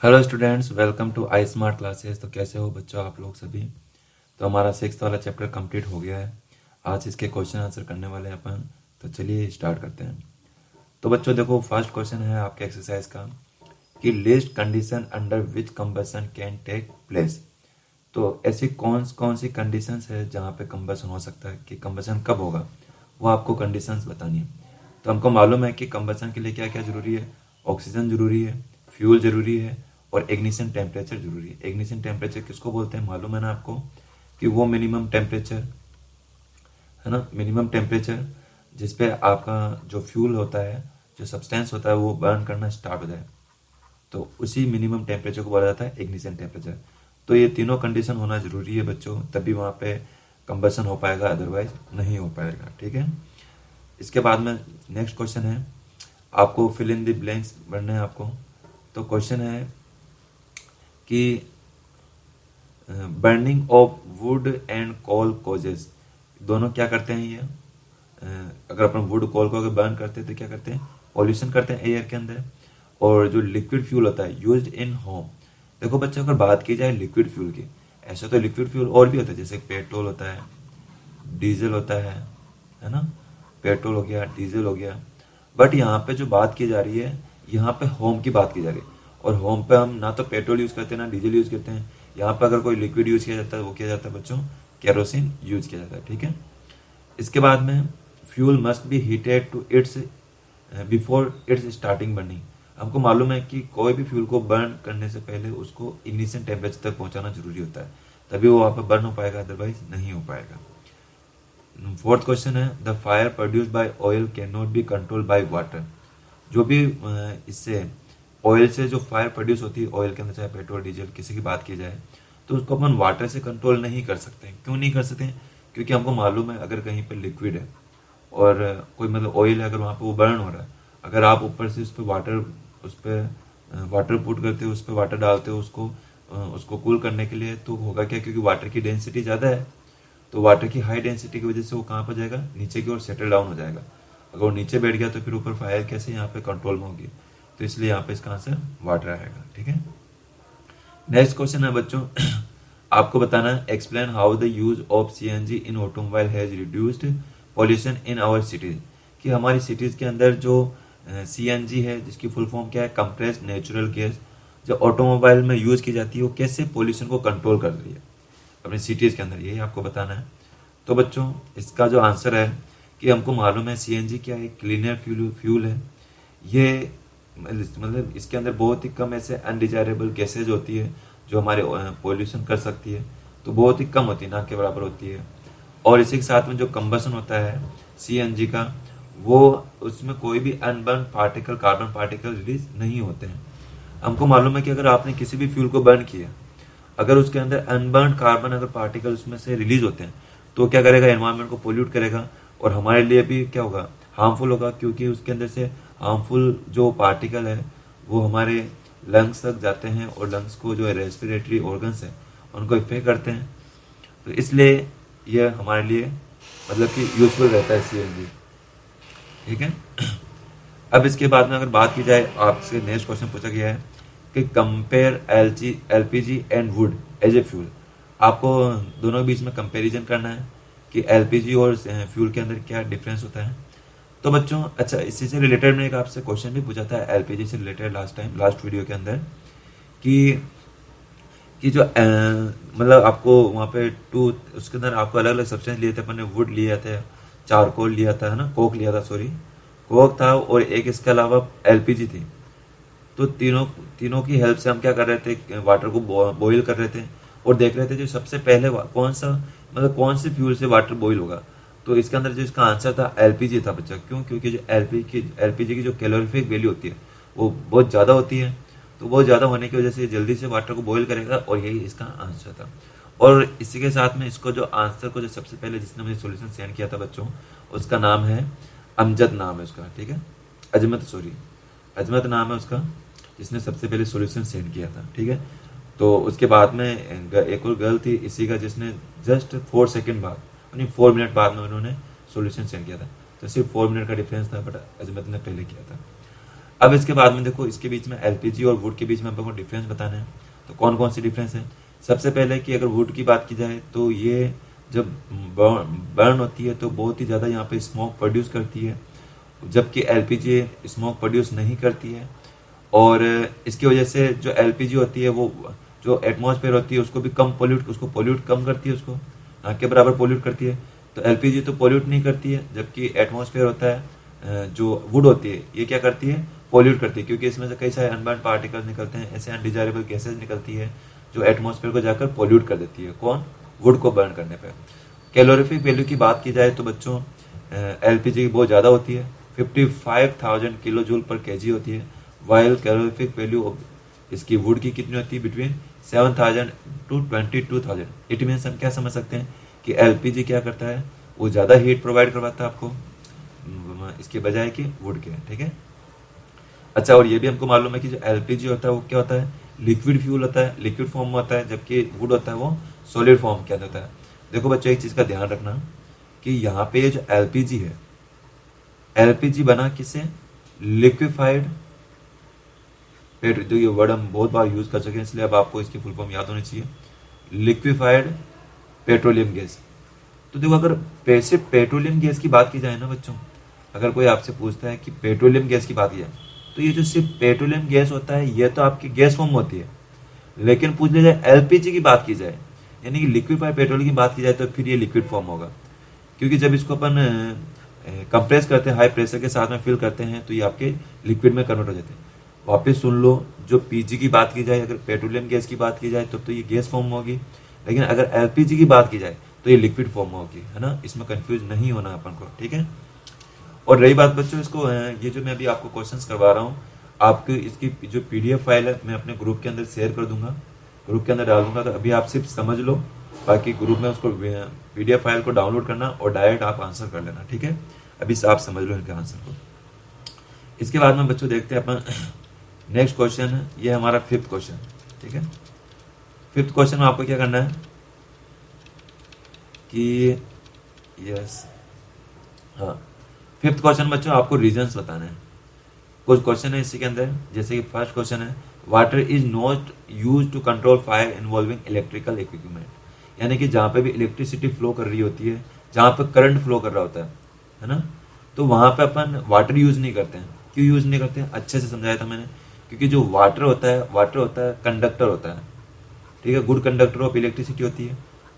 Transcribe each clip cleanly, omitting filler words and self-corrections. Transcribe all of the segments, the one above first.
Hello students, welcome to I smart classes. तो कैसे हो बच्चों आप लोग सभी। तो हमारा सिक्स्थ वाला चैप्टर कंप्लीट हो गया है। आज इसके क्वेश्चन आंसर करने वाले हैं अपन। तो चलिए स्टार्ट करते हैं। तो बच्चों देखो, फर्स्ट क्वेश्चन है आपके एक्सरसाइज का कि list condition under which combustion can take place. तो ऐसी कौन कौन सी कंडीशंस है जहाँ पे कंबसन हो सकता है, कि कंबसन कब होगा, वो आपको कंडीशंस बतानी है। तो हमको मालूम है कि कंबसन के लिए क्या क्या जरूरी है। ऑक्सीजन जरूरी है, फ्यूल जरूरी है, और इग्निशन टेम्परेचर जरूरी है। इग्निशन टेम्परेचर किसको बोलते हैं मालूम है ना आपको, कि वो मिनिमम टेम्परेचर है ना, मिनिमम टेम्परेचर जिसपे आपका जो फ्यूल होता है, जो सब्सटेंस होता है, वो बर्न करना स्टार्ट हो जाए। तो उसी मिनिमम टेम्परेचर को बोला जाता है इग्निशन टेम्परेचर। तो ये तीनों कंडीशन होना जरूरी है बच्चों, तभी वहाँ पे कंबसन हो पाएगा, अदरवाइज नहीं हो पाएगा। ठीक है। इसके बाद में नेक्स्ट क्वेश्चन है, आपको फिल इन द ब्लैंक्स भरना है आपको। तो क्वेश्चन है कि burning of wood and coal causes, दोनों क्या करते हैं ये। अगर अपन वुड कोल को अगर बर्न करते हैं तो क्या करते हैं, पॉल्यूशन करते हैं एयर के अंदर। और जो लिक्विड फ्यूल होता है यूज्ड इन होम, देखो बच्चों अगर बात की जाए लिक्विड फ्यूल की, ऐसे तो लिक्विड फ्यूल और भी होता है, जैसे पेट्रोल होता है, डीजल होता है ना। पेट्रोल हो गया, डीजल हो गया। बट यहाँ पे जो बात की जा रही है, यहाँ पे होम की बात की जा रही है। और होम पे हम ना तो पेट्रोल यूज करते हैं ना डीजल यूज करते हैं। यहाँ पे अगर कोई लिक्विड यूज किया जाता है, वो किया जाता है बच्चों, केरोसिन यूज किया जाता है। ठीक है। इसके बाद में fuel must be heated to its before its starting burning. हमको मालूम है कि कोई भी फ्यूल को बर्न करने से पहले उसको इनिशियल टेम्परेचर तक पहुंचाना जरूरी होता है, तभी वो वहाँ पर बर्न हो पाएगा, अदरवाइज नहीं हो पाएगा। फोर्थ क्वेश्चन है, the fire produced by oil can not be control by water. जो भी इससे ऑयल से जो फायर प्रोड्यूस होती है, ऑयल के अंदर चाहे पेट्रोल डीजल किसी की बात की जाए, तो उसको अपन वाटर से कंट्रोल नहीं कर सकते। क्यों नहीं कर सकते, क्योंकि हमको मालूम है अगर कहीं पे लिक्विड है और कोई मतलब ऑयल है, अगर वहाँ पे वो बर्न हो रहा है, अगर आप ऊपर से उस पर वाटर पुट करते हो, उस पर वाटर डालते हो उसको कूल करने के लिए, तो होगा क्या, क्योंकि वाटर की डेंसिटी ज़्यादा है, तो वाटर की हाई डेंसिटी की वजह से वो कहाँ पर जाएगा, नीचे की ओर सेटल डाउन हो जाएगा। अगर वो नीचे बैठ गया तो फिर ऊपर फायर कैसे यहाँ पे कंट्रोल में होगी। तो इसलिए यहाँ पे इसका आंसर वाटर आएगा। ठीक है। नेक्स्ट क्वेश्चन है बच्चों, आपको बताना है, explain how the use of CNG in automobile has reduced pollution in our cities. कि हमारी सिटीज के अंदर जो सीएनजी है, जिसकी फुल फॉर्म क्या है, कंप्रेस्ड नेचुरल गैस, जो ऑटोमोबाइल में यूज की जाती है, वो कैसे पॉल्यूशन को कंट्रोल कर रही है अपनी सिटीज के अंदर, यही आपको बताना है। तो बच्चों इसका जो आंसर है, कि हमको मालूम है सीएनजी क्या है, क्लीनर फ्यूल है। ये मतलब इसके अंदर बहुत ही कम ऐसे अनडिजायरेबल गैसेज होती है जो हमारे पॉल्यूशन कर सकती है, तो बहुत ही कम होती है, ना के बराबर होती है। और इसी के साथ में जो कंबसन होता है सीएनजी का, वो उसमें कोई भी unburn particle, carbon particle release नहीं होते हैं। हमको मालूम है कि अगर आपने किसी भी फ्यूल को बर्न किया, अगर उसके अंदर अनबर्न कार्बन अगर पार्टिकल उसमें से रिलीज होते हैं, तो क्या करेगा, एनवायरनमेंट को पोल्यूट करेगा, और हमारे लिए भी क्या होगा, हार्मफुल होगा, क्योंकि उसके अंदर से हार्मफुल जो पार्टिकल है वो हमारे लंग्स तक जाते हैं, और लंग्स को जो है रेस्पिरेटरी ऑर्गन्स है उनको इफेक्ट करते हैं। तो इसलिए यह हमारे लिए मतलब कि यूजफुल रहता है सीएनजी। ठीक है। अब इसके बाद में अगर बात की जाए, आपसे नेक्स्ट क्वेश्चन पूछा गया है कि compare LPG and wood as a fuel. आपको दोनों के बीच में कंपैरिजन करना है कि एलपीजी और फ्यूल के अंदर क्या डिफरेंस होता है। तो बच्चों अच्छा, इसी से रिलेटेड में एक आपसे क्वेश्चन भी पूछा था एलपीजी से रिलेटेड लास्ट वीडियो के अंदर, कि जो मतलब आपको वहाँ पे उसके अंदर आपको अलग अलग सब्सटेंस लिए थे, अपन ने वुड लिया था, चारकोल लिया था, है ना, कोक लिया था, सॉरी कोक था, और एक इसके अलावा एलपीजी थी। तो तीनों तीनों की हेल्प से हम क्या कर रहे थे, वाटर को बॉईल कर रहे थे, और देख रहे थे जो सबसे पहले कौन सा मतलब कौन से फ्यूल से वाटर बॉईल होगा। तो इसके अंदर जो इसका आंसर था एलपीजी था बच्चा। क्यों, क्योंकि जो एलपीजी की जो कैलोरीफिक वैल्यू होती है वो बहुत ज़्यादा होती है। तो बहुत ज़्यादा होने की वजह से जल्दी से वाटर को बॉईल करेगा, और यही इसका आंसर था। और इसी के साथ में इसको जो आंसर को जो सबसे पहले जिसने मुझे सॉल्यूशन सेंड किया था बच्चों, उसका नाम है अमजद, नाम है उसका। ठीक है, अजमत नाम है उसका, जिसने सबसे पहले सॉल्यूशन सेंड किया था। ठीक है। तो उसके बाद में एक और गर्ल थी इसी का, जिसने जस्ट 4 सेकेंड बाद, यानी 4 मिनट बाद में उन्होंने सॉल्यूशन सेंड किया था। तो सिर्फ 4 मिनट का डिफरेंस था, बट अजमत ने पहले किया था। अब इसके बाद में देखो, इसके बीच में एलपीजी और वुड के बीच में हमको डिफरेंस बताना है। तो कौन कौन सी डिफरेंस है? सबसे पहले कि अगर वुड की बात की जाए तो ये जब बर्न होती है तो बहुत ही ज़्यादा यहाँ पे स्मोक प्रोड्यूस करती है, जबकि एलपीजी स्मोक प्रोड्यूस नहीं करती है। और इसकी वजह से जो एलपीजी होती है वो जो एटमॉस्फेयर होती है उसको भी उसको पोल्यूट कम करती है, उसको ना के बराबर पोल्यूट करती है। तो एलपीजी तो पोल्यूट नहीं करती है, जबकि एटमॉस्फेयर होता है जो वुड होती है ये क्या करती है? पोल्यूट करती है, क्योंकि इसमें से कई सारे अनबर्न पार्टिकल्स निकलते हैं, ऐसे अनडिजायरेबल गैसेज निकलती है जो एटमॉस्फेयर को जाकर पोल्यूट कर देती है। कौन? वुड को बर्न करने पर। कैलोरीफिक वैल्यू की बात की जाए तो बच्चों एलपीजी की बहुत ज़्यादा होती है, 55,000 किलो जूल पर केजी होती है, वाइल कैलोरीफिक वैल्यू इसकी वुड की कितनी होती है? Between 7,000 to 22,000। इट मीन्स हम क्या समझ सकते हैं कि एलपीजी क्या करता है? वो ज़्यादा हीट प्रोवाइड करवाता है आपको इसके बजाय कि वुड के। ठीक है। अच्छा, और ये भी हमको मालूम है कि जो एलपीजी होता है वो क्या होता है? लिक्विड फ्यूल होता है, लिक्विड फॉर्म में होता है, जबकि वुड होता है वो सॉलिड फॉर्म के अंदर होता है। देखो बच्चों, एक चीज़ का ध्यान रखना कि यहाँ पे जो एलपीजी है, एलपीजी बना किससे? Liquefied petrol. तो ये वर्ड हम बहुत बार यूज कर चुके हैं, इसलिए अब आपको इसकी फुल फॉर्म याद होनी चाहिए, लिक्विफाइड पेट्रोलियम गैस। तो देखो, अगर सिर्फ पेट्रोलियम गैस की बात की जाए ना बच्चों, अगर कोई आपसे पूछता है कि पेट्रोलियम गैस की बात की जाए, तो ये जो सिर्फ पेट्रोलियम गैस होता है ये तो आपकी गैस फॉर्म होती है। लेकिन पूछ लिया जाए एलपीजी की बात की जाए, यानी कि लिक्विफाइड पेट्रोल की बात की जाए, तो फिर ये लिक्विड फॉर्म होगा, क्योंकि जब इसको अपन कंप्रेस करते हैं, हाई प्रेशर के साथ में फिल करते हैं, तो ये आपके लिक्विड में कन्वर्ट हो जाते हैं। वापस सुन लो, जो पीजी की बात की जाए, अगर पेट्रोलियम गैस की बात की जाए तो ये गैस फॉर्म होगी, लेकिन अगर एलपीजी की बात की जाए तो ये लिक्विड फॉर्म होगी, है ना। इसमें कंफ्यूज नहीं होना अपन को, ठीक है। और रही बात बच्चों, इसको ये जो मैं अभी आपको क्वेश्चंस करवा रहा हूँ, आपको इसकी जो पीडीएफ फाइल है मैं अपने ग्रुप के अंदर शेयर कर दूंगा, ग्रुप के अंदर डाल दूंगा। तो अभी आप सिर्फ समझ लो, बाकी ग्रुप में उसको पीडीएफ फाइल को डाउनलोड करना और डायरेक्ट आप आंसर कर लेना, ठीक है। अभी आप समझ लो इनके आंसर को। इसके बाद में बच्चों देखते हैं अपन नेक्स्ट क्वेश्चन है, ये हमारा 5th क्वेश्चन, ठीक है। 5th क्वेश्चन में आपको क्या करना है कि हाँ, 5th क्वेश्चन बच्चों आपको रीजंस बताने हैं। कुछ क्वेश्चन है इसी के अंदर, जैसे कि फर्स्ट क्वेश्चन है, water is not use to control fire involving electrical equipment. यानी कि जहाँ पे भी इलेक्ट्रिसिटी फ्लो कर रही होती है, जहाँ पे करंट फ्लो कर रहा होता है ना, तो वहाँ पे अपन वाटर यूज नहीं करते हैं। क्यों यूज नहीं करते हैं? अच्छे से समझाया था मैंने, क्योंकि जो वाटर होता है कंडक्टर होता है, ठीक है, गुड कंडक्टर ऑफ इलेक्ट्रिसिटी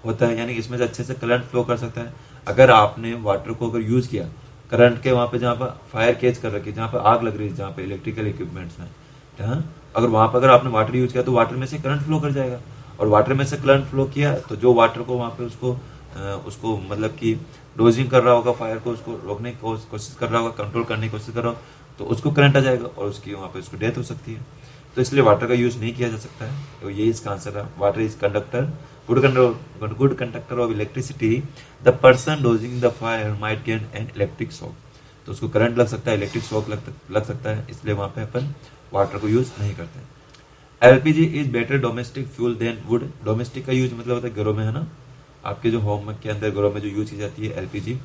होता है, यानी इसमें से अच्छे से करंट फ्लो कर सकता है। अगर आपने वाटर को अगर यूज किया करंट के वहाँ पे जहाँ पर फायर कैच कर रखी है, जहाँ पर आग लग रही है, जहाँ पे इलेक्ट्रिकल इक्विपमेंट्स में, हाँ, अगर वहाँ पर अगर आपने वाटर यूज किया तो वाटर में से करंट फ्लो कर जाएगा, और वाटर में से करंट फ्लो किया तो जो वाटर को वहाँ पे उसको मतलब कि डोजिंग कर रहा होगा, फायर को उसको रोकने की कोशिश कर रहा होगा, कंट्रोल करने की कोशिश कर रहा होगा, तो उसको करंट आ जाएगा और उसकी वहाँ पे उसको डेथ हो सकती है। तो इसलिए वाटर का यूज नहीं किया जा सकता है। तो यही इसका आंसर है, water is conductor, good conductor of electricity. The person dosing the fire might get an electric shock. तो उसको करंट लग सकता है, इलेक्ट्रिक शॉक लग सकता है, इसलिए वहाँ पे अपन वाटर को यूज नहीं करते। LPG is better domestic fuel than wood. Domestic का यूज मतलब होता है घरों में, है ना, आपके जो होम के अंदर घरों में जो यूज की जाती है एलपीजी,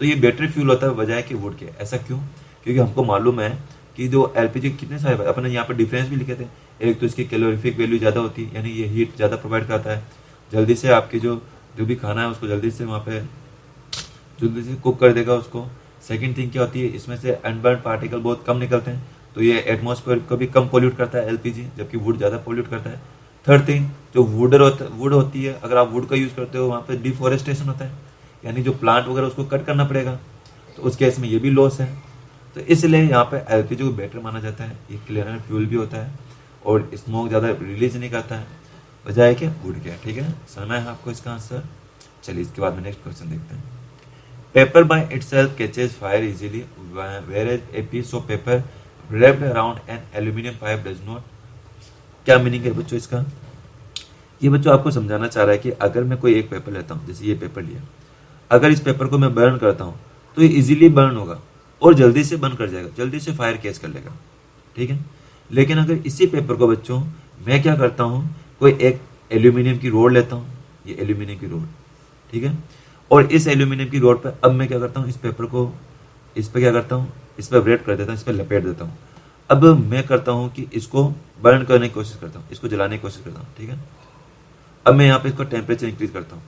तो ये बेटर फ्यूल होता है बजाय कि वुड के। ऐसा क्यों? क्योंकि हमको मालूम है कि जो एलपीजी कितने सारे अपने यहाँ पर डिफरेंस भी लिखे थे। एक तो इसकी कैलोरीफिक वैल्यू ज़्यादा होती है, यानी ये हीट ज़्यादा प्रोवाइड करता है, जल्दी से आपकी जो भी खाना है उसको जल्दी से वहाँ पे जल्दी से कुक कर देगा उसको। सेकंड थिंग क्या होती है, इसमें से अनबर्न पार्टिकल बहुत कम निकलते हैं, तो ये एटमॉस्फेयर को भी कम पोल्यूट करता है एलपीजी, जबकि वुड ज़्यादा पोल्यूट करता है। थर्ड थिंग, जो वुड होती है, अगर आप वुड का यूज़ करते हो वहाँ पे डिफोरेस्टेशन होता है, यानी जो प्लांट वगैरह उसको कट करना पड़ेगा, तो उस केस में ये भी लॉस है। तो इसलिए यहाँ पे एलपीजी को बेटर माना जाता है, ये क्लीनर फ्यूल भी होता है और स्मोक ज़्यादा रिलीज नहीं करता है, बजाय के वुड के। ठीक है, समझना है आपको इसका आंसर। चलिए इसके बाद में नेक्स्ट क्वेश्चन देखते हैं। Paper by itself catches fire easily whereas a piece of paper wrapped around an aluminum pipe does not। क्या मीनिंग है बच्चों इसका? ये बच्चों आपको समझाना चाह रहा है कि अगर मैं कोई एक पेपर लेता हूँ, जैसे ये पेपर लिया, अगर इस पेपर को मैं बर्न करता हूँ तो ये इजीली बर्न होगा और जल्दी से बर्न कर जाएगा, जल्दी से फायर कैच कर लेगा, ठीक है। लेकिन अगर इसी पेपर को बच्चों मैं क्या करता हूँ, कोई एक एल्यूमिनियम की रोड लेता हूँ, ये एल्यूमिनियम की रोड, ठीक है, और इस एल्यूमिनियम की रोड पर अब मैं क्या करता हूँ, इस पेपर को इस पर क्या करता हूँ, इस पर ब्रेड कर देता हूँ, इस पर लपेट देता हूँ। अब मैं करता हूँ कि इसको बर्न करने की कोशिश करता हूँ, इसको जलाने की कोशिश करता हूँ, ठीक है। अब मैं यहाँ पे इसको टेम्परेचर इंक्रीज करता हूँ,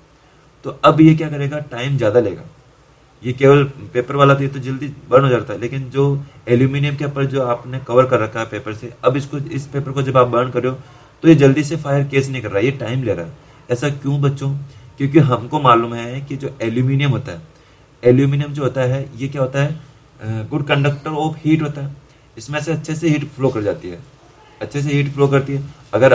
तो अब ये क्या करेगा, टाइम ज़्यादा लेगा। ये केवल पेपर वाला तो ये तो जल्दी बर्न हो जाता है, लेकिन जो एल्यूमिनियम के ऊपर जो आपने कवर कर रखा है पेपर से, अब इसको, इस पेपर को जब आप बर्न कर रहे हो तो ये जल्दी से फायर केस नहीं कर रहा है, ये टाइम ले रहा है। ऐसा क्यों बच्चों? क्योंकि हमको मालूम है कि जो एल्यूमिनियम होता है, एल्यूमिनियम जो होता है ये क्या होता है, गुड कंडक्टर ऑफ हीट होता है। इसमें से अच्छे से हीट फ्लो कर जाती है, अच्छे से हीट फ्लो करती है। अगर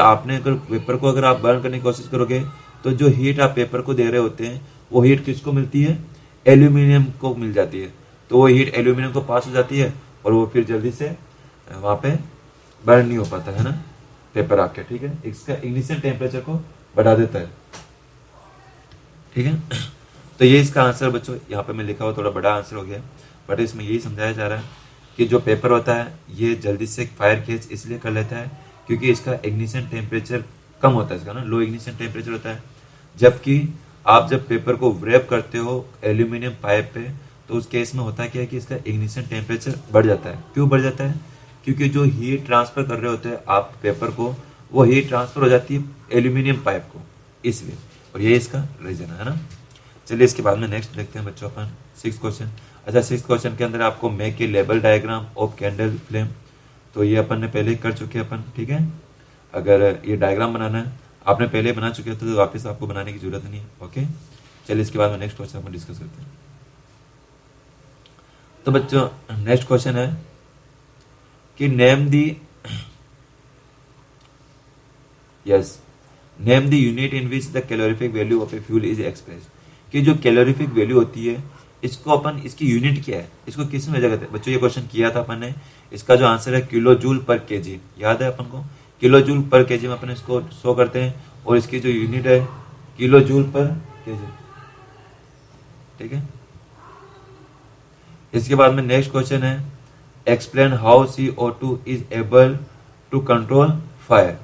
पेपर को अगर आप बर्न करने की कोशिश करोगे तो जो हीट आप पेपर को दे रहे होते हैं वो हीट किसको मिलती है, एल्यूमिनियम को मिल जाती है। तो वो हीट एल्यूमिनियम को पास हो जाती है और वो फिर जल्दी से वहां पे बर्न नहीं हो पाता है ना पेपर आपके, ठीक है। इसका इग्निशन टेम्परेचर को बढ़ा देता है, ठीक है। तो ये इसका आंसर बच्चों, यहाँ पे मैं लिखा हुआ थोड़ा बड़ा आंसर हो गया, बट इसमें यही समझाया जा रहा है कि जो पेपर होता है ये जल्दी से फायर केच इसलिए कर लेता है क्योंकि इसका इग्निशन टेम्परेचर कम होता है, इसका ना लो इग्निशन टेम्परेचर होता है। जबकि आप जब पेपर को व्रैप करते हो एल्यूमिनियम पाइप पे, तो उस केस में होता क्या है कि इसका इग्निशन टेम्परेचर बढ़ जाता है। क्यों बढ़ जाता है? क्योंकि जो हीट ट्रांसफर कर रहे होते हैं आप पेपर को, वो हीट ट्रांसफर हो जाती है एल्यूमिनियम पाइप को, इसलिए। और ये इसका रीजन है ना। चलिए इसके बाद में नेक्स्ट देखते हैं बच्चों अपन 6th क्वेश्चन। अच्छा 6th क्वेश्चन के अंदर आपको make a label diagram of candle flame, तो ये अपन ने पहले कर चुके हैं अपन, ठीक है। अगर ये डायग्राम बनाना है आपने पहले बना चुके हैं तो वापस आपको बनाने की जरूरत नहीं है, ओके। चलिए इसके बाद में नेक्स्ट क्वेश्चन अपन डिस्कस करते हैं। तो बच्चों नेक्स्ट क्वेश्चन है कि name the unit in which the calorific value of a fuel is expressed. कि जो कैलोरीफिक वैल्यू होती है इसको अपन, इसकी यूनिट क्या है, इसको किस में जगह थे बच्चों, ये क्वेश्चन किया था अपन ने। इसका जो आंसर है किलो जूल पर केजी, याद है अपन को, किलो जूल पर केजी में अपन इसको शो करते हैं और इसकी जो यूनिट है किलो जूल पर केजी, ठीक है। इसके बाद में नेक्स्ट क्वेश्चन है explain how CO2 is able to control fire,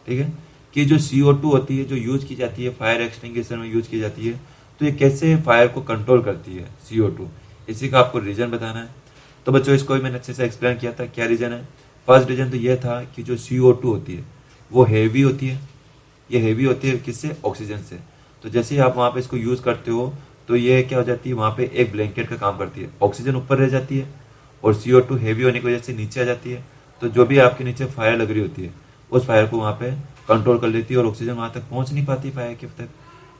ठीक है। कि जो CO2 होती है जो यूज की जाती है फायर एक्सटिंग्विशर में यूज की जाती है, तो ये कैसे फायर को कंट्रोल करती है CO2, इसी का आपको रीजन बताना है। तो बच्चों इसको भी मैंने अच्छे से एक्सप्लेन किया था, क्या रीजन है। फर्स्ट रीजन तो ये था कि जो CO2 होती है वो हैवी होती है, ये हैवी होती है किससे, ऑक्सीजन से। तो जैसे ही आप वहाँ पे इसको यूज करते हो तो ये क्या हो जाती है, वहाँ पे एक ब्लैंकेट का काम करती है, ऑक्सीजन ऊपर रह जाती है और CO2 हैवी होने की वजह से नीचे आ जाती है। तो जो भी आपके नीचे फायर लग रही होती है उस फायर को वहाँ पे कंट्रोल कर लेती है और ऑक्सीजन वहाँ तक पहुँच नहीं पाती फायर के तक।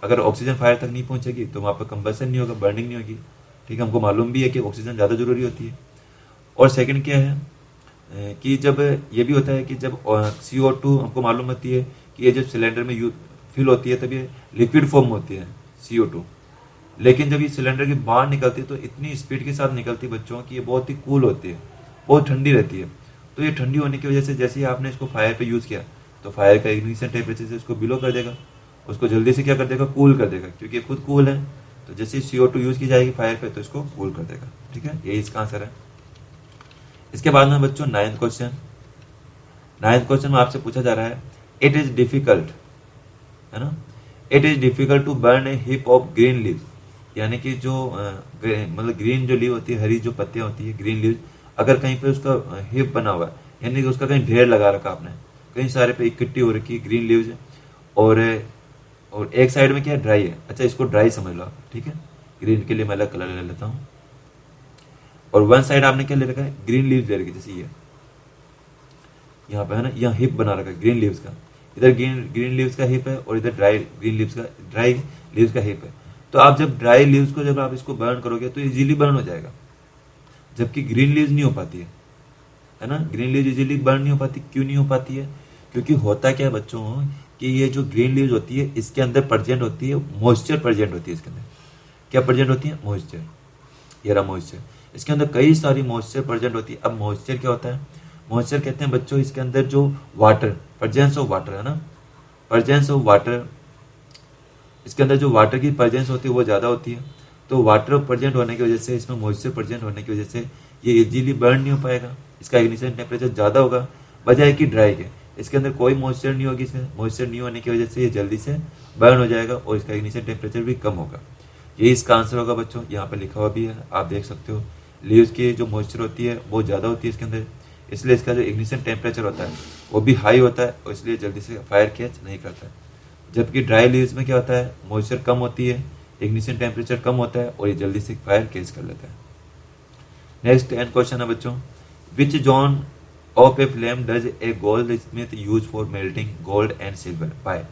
अगर ऑक्सीजन फायर तक नहीं पहुँचेगी तो वहाँ पर कंबसन नहीं होगा, बर्निंग नहीं होगी, ठीक है। हमको मालूम भी है कि ऑक्सीजन ज़्यादा जरूरी होती है। और सेकंड क्या है कि जब ये भी होता है कि जब CO2 हमको मालूम होती है कि ये जब सिलेंडर में फिल होती है तब ये लिक्विड फॉर्म होती है CO2, लेकिन जब ये सिलेंडर के बाहर निकलती है तो इतनी स्पीड के साथ निकलती है बच्चों की, ये बहुत ही कूल होती है, बहुत ठंडी रहती है। तो ये ठंडी होने की वजह से जैसे ही आपने इसको फायर पे यूज़ किया तो फायर का इग्निशन टेम्परेचर से उसको बिलो कर देगा, उसको जल्दी से क्या कर देगा, कूल कर देगा, क्योंकि ये खुद कूल है। तो जैसे CO2 यूज़ की जाएगी फायर पे तो इसको कूल कर देगा, ठीक है। यही इसका आंसर है। इसके बाद में बच्चों 9th क्वेश्चन में आपसे पूछा जा रहा है इट इज डिफिकल्ट, है ना, it is difficult to burn a heap of green leaves, यानी कि जो मतलब ग्रीन जो लीव होती है, हरी जो पत्तियां होती है ग्रीन लीव्स, अगर कहीं पे उसका हिप बना हुआ है यानी कि उसका कहीं ढेर लगा रखा आपने, कहीं सारे पे इकट्ठी हो रखी है ग्रीन लीव्स, और एक साइड में क्या है, ड्राई है। अच्छा इसको ड्राई समझ लो आप, ठीक है। ग्रीन के लिए मैं अलग कलर ले लेता हूँ। और वन साइड आपने क्या ले रखा है, ग्रीन लीव्स ले रखी, जैसे ये यहाँ पे है ना, यहाँ हिप बना रखा है ग्रीन लीव्स का, इधर ग्रीन लीव्स का हिप है और इधर ड्राई लीव्स का हिप है। तो आप जब ड्राई लीव्स को जब आप इसको बर्न करोगे तो इजीली बर्न हो जाएगा, जबकि ग्रीन लीव्स नहीं हो पाती है ना। ग्रीन लीव्स इजीली बर्न नहीं हो पाती। क्यों नहीं हो पाती है? क्योंकि होता क्या है बच्चों कि ये जो ग्रीन लीव्स होती है इसके अंदर प्रेजेंट होती है मॉइस्चर, प्रेजेंट होती है इसके अंदर। क्या प्रेजेंट होती है? मॉइस्चर। ये रहा मॉइस्चर, इसके अंदर कई सारी मॉइस्चर प्रेजेंट होती है। अब मॉइस्चर क्या होता है? मॉइस्चर कहते हैं बच्चों इसके अंदर जो वाटर, प्रेजेंस ऑफ वाटर है ना, प्रेजेंस ऑफ वाटर, इसके अंदर जो वाटर की प्रेजेंस होती है वो ज़्यादा होती है। तो वाटर प्रेजेंट होने की वजह से, इसमें मॉइस्चर प्रेजेंट होने की वजह से ये इजीली बर्न नहीं हो पाएगा, इसका इग्निशन टेम्परेचर ज़्यादा होगा बजाय कि ड्राई के। इसके अंदर कोई मॉइस्चर नहीं होगी, इसमें मॉइस्चर नहीं होने की वजह से ये जल्दी से बर्न हो जाएगा और इसका इग्निशन टेम्परेचर भी कम होगा। यही इसका आंसर होगा बच्चों, यहाँ पे लिखा हुआ भी है, आप देख सकते हो लीव्स की जो मॉइस्चर होती है वो ज़्यादा होती है इसके अंदर, इसलिए इसका जो इग्निशन टेम्परेचर होता है वो भी हाई होता है और इसलिए जल्दी से फायर कैच नहीं करता है। जबकि ड्राई लीव्स में क्या होता है, मॉइस्चर कम होती है, इग्निशन टेम्परेचर कम होता है और ये जल्दी से फायर कैच कर लेता है। नेक्स्ट 10 क्वेश्चन है बच्चों, which zone of a flame does a goldsmith use for melting gold and silver by.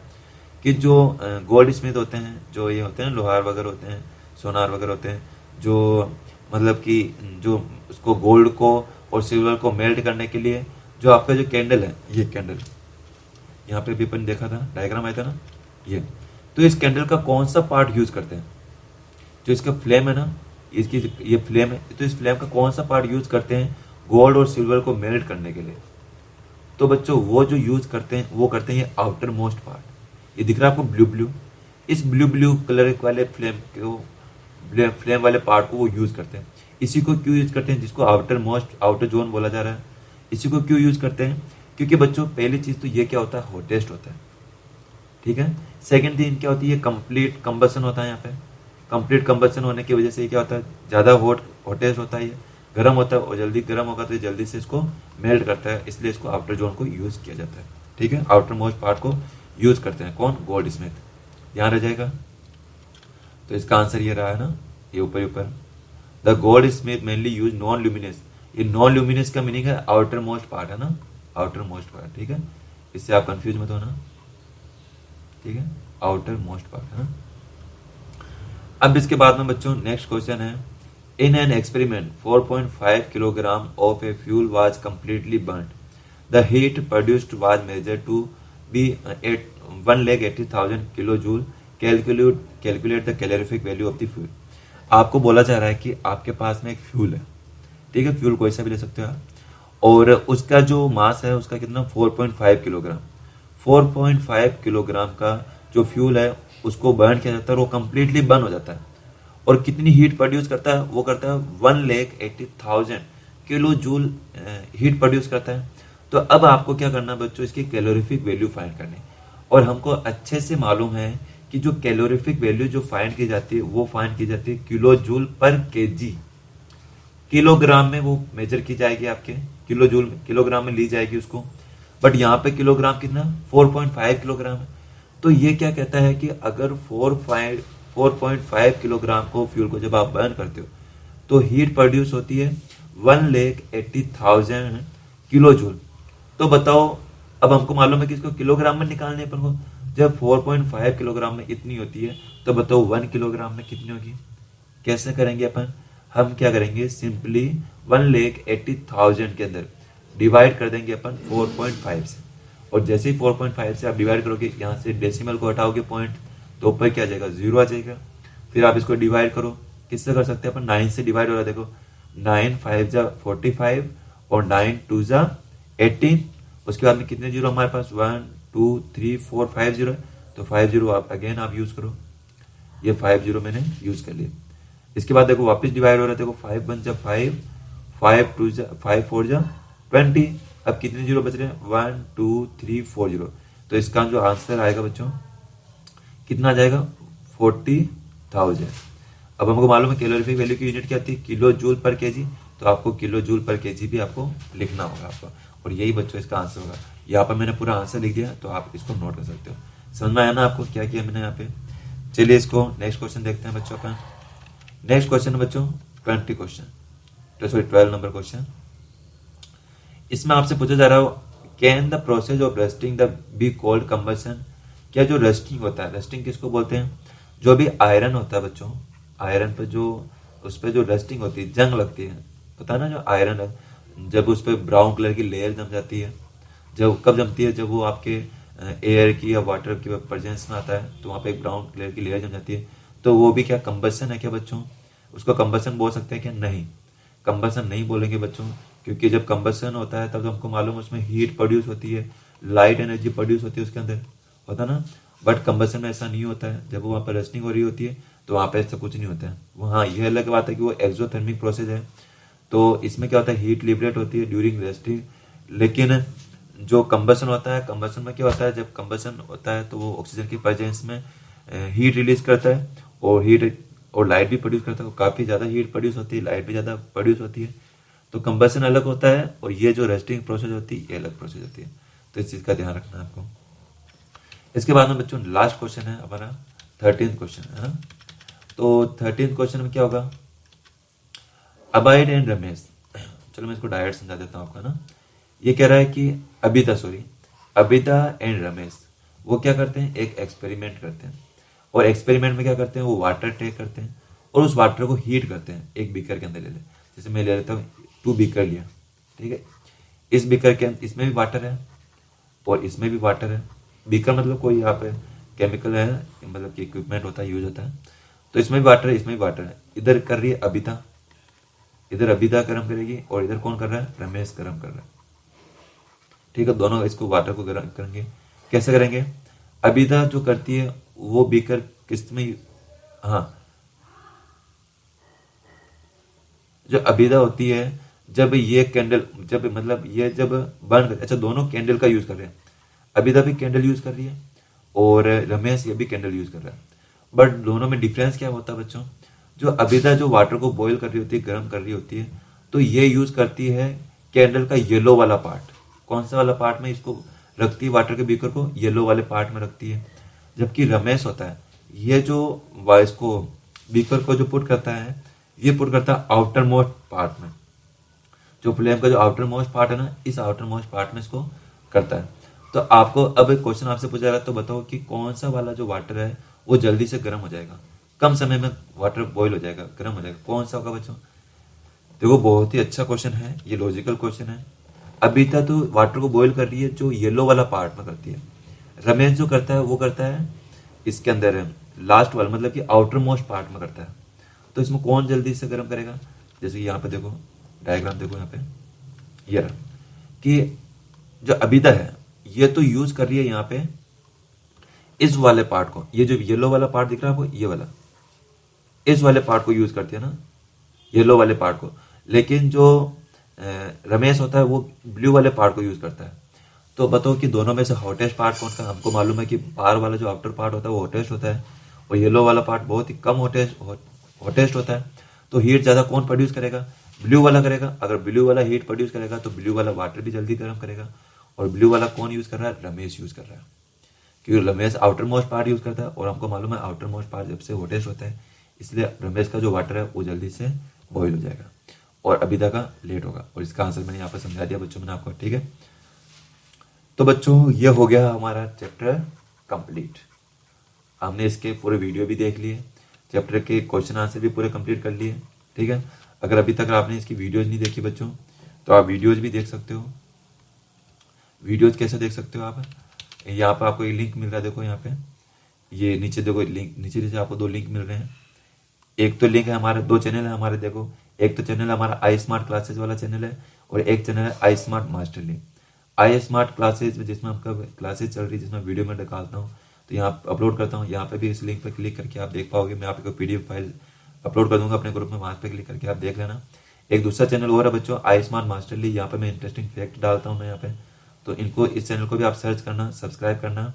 कि जो गोल्ड स्मिथ होते हैं, जो ये होते हैं लोहार वगैरह होते हैं, सोनार वगैरह होते हैं, जो मतलब कि जो उसको गोल्ड को और सिल्वर को मेल्ट करने के लिए जो आपका जो कैंडल है, ये कैंडल यहाँ पे भी अपन देखा था, डायग्राम आया था ना ये, तो इस कैंडल का कौन सा पार्ट यूज करते हैं, जो इसका फ्लेम है ना, इसकी ये फ्लेम है, तो इस फ्लेम का कौन सा पार्ट यूज करते हैं गोल्ड और सिल्वर को मेल्ट करने के लिए। तो बच्चों वो जो यूज करते हैं वो करते हैं ये आउटर मोस्ट पार्ट, ये दिख रहा है आपको ब्लू ब्लू, इस ब्लू ब्लू कलर वाले फ्लेम वाले पार्ट को वो यूज करते हैं। इसी को क्यों यूज करते हैं, जिसको आउटर मोस्ट आउटर जोन बोला जा रहा है, इसी को क्यों यूज करते हैं, क्योंकि बच्चों पहली चीज तो ये क्या होता है, हॉटेस्ट होता है, ठीक है। सेकंड थिंग क्या होती है, कंप्लीट कंबसन होता है यहाँ पे, कंप्लीट कंबसन होने की वजह से ये क्या होता है, ज्यादा हॉटेस्ट होता है, ये गर्म होता है और जल्दी गर्म होगा तो ये जल्दी से इसको मेल्ट करता है, इसलिए इसको आउटर जोन को यूज किया जाता है, ठीक है। आउटर मोस्ट पार्ट को यूज करते हैं कौन, गोल्ड स्मिथ, ध्यान रह जाएगा। तो इसका आंसर ये रहा है ना, ये ऊपर ऊपर, the gold Smith mainly use non luminous, ये नॉन ल्यूमिनस का मीनिंग है आउटर मोस्ट पार्ट है ना, आउटर मोस्ट पार्ट, ठीक है, इससे आप कंफ्यूज मत होना, ठीक है, आउटर मोस्ट पार्ट है ना। अब इसके बाद में बच्चों नेक्स्ट क्वेश्चन है, in an experiment 4.5 kilogram of a fuel was completely burned, the heat produced was measured to be 1,80,000 kilo joule, calculate the calorific value of the fuel. आपको बोला जा रहा है कि आपके पास में एक फ्यूल है, ठीक है, फ्यूल कोई सा भी ले सकते हो आप, और उसका जो मास है उसका कितना 4.5 किलोग्राम, 4.5 किलोग्राम का जो फ्यूल है उसको बर्न किया जाता है और वो कंप्लीटली बर्न हो जाता है, और कितनी हीट प्रोड्यूस करता है, वो करता है 1,80,000 किलो जूल हीट प्रोड्यूस करता है। तो अब आपको क्या करना है बच्चों, इसकी कैलोरीफिक वैल्यू फाइंड करनी, और हमको अच्छे से मालूम है कि जो कैलोरीफिक वैल्यू जो फाइंड की जाती है वो फाइंड की जाती है किलो जूल पर केजी, किलोग्राम में वो मेजर की जाएगी, आपके किलो जूल किलोग्राम में ली जाएगी उसको, बट यहाँ पे किलोग्राम कितना 4.5 किलोग्राम है। तो ये क्या कहता है कि अगर 4.5 किलोग्राम को फ्यूल को जब आप बर्न करते हो तो हीट प्रोड्यूस होती है 1,80,000 किलो जूल। तो बताओ, अब हमको मालूम है कि इसको किलोग्राम में निकालने अपन को, जब 4.5 किलोग्राम में इतनी होती है तो बताओ 1 किलोग्राम में कितनी होगी, कैसे करेंगे अपन, हम क्या करेंगे, सिंपली 1,80,000 के अंदर डिवाइड कर देंगे अपन 4.5 से, और जैसे ही 4.5 से आप डिवाइड करोगे, यहाँ से डेसिमल को हटाओगे पॉइंट, तो ऊपर क्या आ जाएगा, 0 आ जाएगा। फिर आप इसको डिवाइड करो, किससे कर सकते हैं अपन, 9 से डिवाइड हो रहा है, देखो 9 5 जा 45 और 9 2 जा 18, उसके बाद में कितने जीरो हमारे पास 1 2 3 4 5 जीरो, तो 5 जीरो आप अगेन आप यूज करो, ये 5 जीरो मैंने यूज कर लिया। इसके बाद देखो वापस डिवाइड हो रहा है, देखो 5 1 जा 5 5 2 जा 5 4 जा 20, अब कितने जीरो बच रहे हैं 1 2 3 4 जीरो, तो इसका जो आंसर आएगा बच्चों कितना आ जाएगा 40,000। अब हमको मालूम है कैलोरीफिक वैल्यू की यूनिट क्या आती है, किलो जूल पर केजी, तो आपको किलो जूल पर केजी भी आपको लिखना होगा आपको, और यही बच्चों इसका आंसर होगा। यहाँ पर मैंने पूरा आंसर लिख दिया, तो आप इसको नोट कर सकते हो। समझ में आया ना आपको क्या किया मैंने यहाँ पे। चलिए इसको नेक्स्ट क्वेश्चन देखते हैं बच्चों का। नेक्स्ट क्वेश्चन है बच्चों 20 क्वेश्चन, तो सॉरी 12 नंबर क्वेश्चन। इसमें आपसे पूछा जा रहा हो, can the process of rusting the be called combustion. क्या जो रस्टिंग होता है, रस्टिंग किसको बोलते हैं, जो भी आयरन होता है बच्चों, आयरन पे जो उस पर जो रस्टिंग होती है, जंग लगती है, पता है ना, जो आयरन है जब उस पर ब्राउन कलर की लेयर जम जाती है, जब कब जमती है, जब वो आपके एयर की या वाटर की प्रेजेंस में आता है, तो वहाँ पे एक ब्राउन कलर की लेयर जम जाती है, तो वो भी क्या कंबशन है क्या बच्चों, उसको कंबशन बोल सकते हैं क्या, नहीं, कंबशन नहीं बोलेंगे बच्चों, क्योंकि जब कंबशन होता है तब तो हमको मालूम है उसमें हीट प्रोड्यूस होती है, लाइट एनर्जी प्रोड्यूस होती है उसके अंदर, होता ना, बट कंबशन में ऐसा नहीं होता है। जब वो वहाँ पर रस्टिंग हो रही होती है तो वहाँ पे ऐसा कुछ नहीं होता है। वहाँ यह अलग बात है कि वो एक्सोथर्मिक प्रोसेस है, तो इसमें क्या होता है, हीट लिबरेट होती है ड्यूरिंग रस्टिंग। लेकिन जो कंबशन होता है, कंबशन में क्या होता है, जब कंबशन होता है तो वो ऑक्सीजन की प्रेजेंस में हीट रिलीज करता है, और हीट और लाइट भी प्रोड्यूस करता है, काफ़ी ज़्यादा हीट प्रोड्यूस होती है, लाइट भी ज़्यादा प्रोड्यूस होती है। तो कंबसन अलग होता है और ये जो रेस्टिंग प्रोसेस होती है ये अलग प्रोसेस होती है। तो इस चीज़ का ध्यान रखना है आपको। इसके बाद में बच्चों लास्ट क्वेश्चन है हमारा 13th क्वेश्चन है ना। तो 13th क्वेश्चन में क्या होगा, अबाइड एंड रमेश। चलो मैं इसको डायरेक्ट समझा देता हूँ आपको ना। ये कह रहा है कि अबिता एंड रमेश वो क्या करते हैं, एक एक्सपेरिमेंट करते हैं। और एक्सपेरिमेंट में क्या करते हैं, वो वाटर टेक करते हैं और उस वाटर को हीट करते हैं, एक बीकर के अंदर ले ले। जैसे मैं ले लेता हूँ 2 बीकर लिया, ठीक है। इस बीकर के अंदर इसमें भी वाटर है और इसमें भी वाटर है। बीकर मतलब कोई यहाँ पे केमिकल है, मतलब कि इक्विपमेंट होता है, यूज होता है। तो इसमें भी वाटर है, इसमें भी वाटर है। इधर कर रही है अबिता, इधर अबिता गर्म करेगी और इधर कौन कर रहा है, रमेश गर्म कर रहा है, ठीक है। दोनों इसको वाटर को गर्म करेंगे। कैसे करेंगे, अबिता जो करती है वो बीकर किस में, हाँ, जो अबिदा होती है जब ये कैंडल, जब मतलब ये जब बर्न कर, अच्छा दोनों कैंडल का यूज कर रहे हैं। अबिदा भी कैंडल यूज कर रही है और रमेश ये भी कैंडल यूज कर रहा है। बट दोनों में डिफरेंस क्या होता है बच्चों, जो अबिदा जो वाटर को बॉईल कर रही होती है, गर्म कर रही होती है, तो ये यूज करती है कैंडल का येलो वाला पार्ट। कौन सा वाला पार्ट में इसको रखती है, वाटर के बीकर को येलो वाले पार्ट में रखती है। जबकि रमेश होता है, ये जो इसको बीकर को जो पुट करता है, ये पुट करता है आउटर मोस्ट पार्ट में। जो फ्लेम का जो आउटर मोस्ट पार्ट है ना, इस आउटर मोस्ट पार्ट में इसको करता है। तो आपको अब एक क्वेश्चन आपसे पूछा जा रहा है, तो बताओ कि कौन सा वाला जो वाटर है वो जल्दी से गर्म हो जाएगा, कम समय में वाटर बॉईल हो जाएगा, गर्म हो जाएगा, कौन सा होगा बच्चों। देखो बहुत ही अच्छा क्वेश्चन है, ये लॉजिकल क्वेश्चन है। अबिता तो वाटर को बॉईल कर रही है जो येलो वाला पार्ट में करती है। रमेश जो करता है वो करता है इसके अंदर है लास्ट वाला, मतलब कि आउटर मोस्ट पार्ट में करता है। तो इसमें कौन जल्दी से गर्म करेगा, जैसे यहाँ पे देखो डायग्राम देखो यहाँ पे, ये रहा कि जो अबिदा है ये तो यूज कर रही है यहाँ पे इस वाले पार्ट को, ये जो येलो वाला पार्ट दिख रहा है आपको, ये वाला, इस वाले पार्ट को यूज करती है ना, येलो वाले पार्ट को। लेकिन जो रमेश होता है वो ब्लू वाले पार्ट को यूज करता है। तो बताओ कि दोनों में से हॉटेस्ट पार्ट कौन सा। हमको मालूम है कि बाहर वाला जो आउटर पार्ट होता है वो हॉटेस्ट होता है और येलो वाला पार्ट बहुत ही कम हॉटेस्ट होता है। तो हीट ज्यादा कौन प्रोड्यूस करेगा, ब्लू वाला करेगा। अगर ब्लू वाला हीट प्रोड्यूस करेगा तो ब्लू वाला वाटर भी जल्दी गर्म करेगा। और ब्लू वाला कौन यूज कर रहा है, रमेश यूज कर रहा है, क्योंकि Ramesh outer most part use करता है और हमको मालूम है आउटर मोस्ट पार्ट जब से हॉटेस्ट होता है, इसलिए रमेश का जो वाटर है वो जल्दी से बॉईल हो जाएगा और अबिदा का लेट होगा। और इसका आंसर मैंने यहाँ पर समझा दिया बच्चों मैंने आपको, ठीक है। तो बच्चों ये हो गया हमारा चैप्टर कंप्लीट। हमने इसके पूरे वीडियो भी देख लिए, चैप्टर के क्वेश्चन आंसर भी पूरे कंप्लीट कर लिए, ठीक है। अगर अभी तक आपने इसकी वीडियोज नहीं देखी बच्चों, तो आप वीडियोज भी देख सकते हो। वीडियोज कैसे देख सकते हो आप, यहाँ पर आपको एक लिंक मिल रहा है, देखो यहाँ पे, ये नीचे देखो लिंक, नीचे नीचे आपको 2 लिंक मिल रहे हैं। एक तो लिंक है हमारे, 2 चैनल है हमारे, देखो एक तो चैनल हमारा आई स्मार्ट क्लासेज वाला चैनल है और एक चैनल है आई स्मार्ट मास्टर लिंक। आई स्मार्ट क्लासेज जिसमें आपका क्लासेज चल रही है, जिसमें वीडियो में निकालता हूँ, तो यहाँ अपलोड करता हूँ। यहाँ पे भी इस लिंक पर क्लिक करके आप देख पाओगे। मैं आपको PDF फाइल अपलोड कर दूंगा अपने ग्रुप में, वहां पे क्लिक करके आप देख लेना। एक दूसरा चैनल और है बच्चों, आई स्मार्ट मास्टर ली, यहाँ पे मैं इंटरेस्टिंग फैक्ट डालता हूँ मैं यहाँ पे। तो इनको, इस चैनल को भी आप सर्च करना, सब्सक्राइब करना,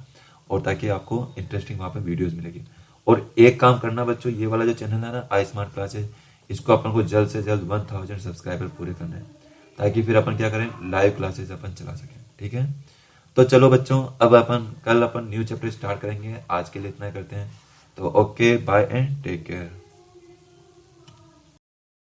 और ताकि आपको इंटरेस्टिंग वहाँ पे वीडियोज मिलेगी। और एक काम करना बच्चों, ये वाला जो चैनल है ना आई स्मार्ट क्लासेज, इसको अपन को जल्द से जल्द 1000 सब्सक्राइबर पूरे करना है, ताकि फिर अपन क्या करें, लाइव क्लासेज अपन चला सकें, ठीक है। तो चलो बच्चों, अब कल अपन न्यू चैप्टर स्टार्ट करेंगे। आज के लिए इतना ही करते हैं। तो okay, bye and take care.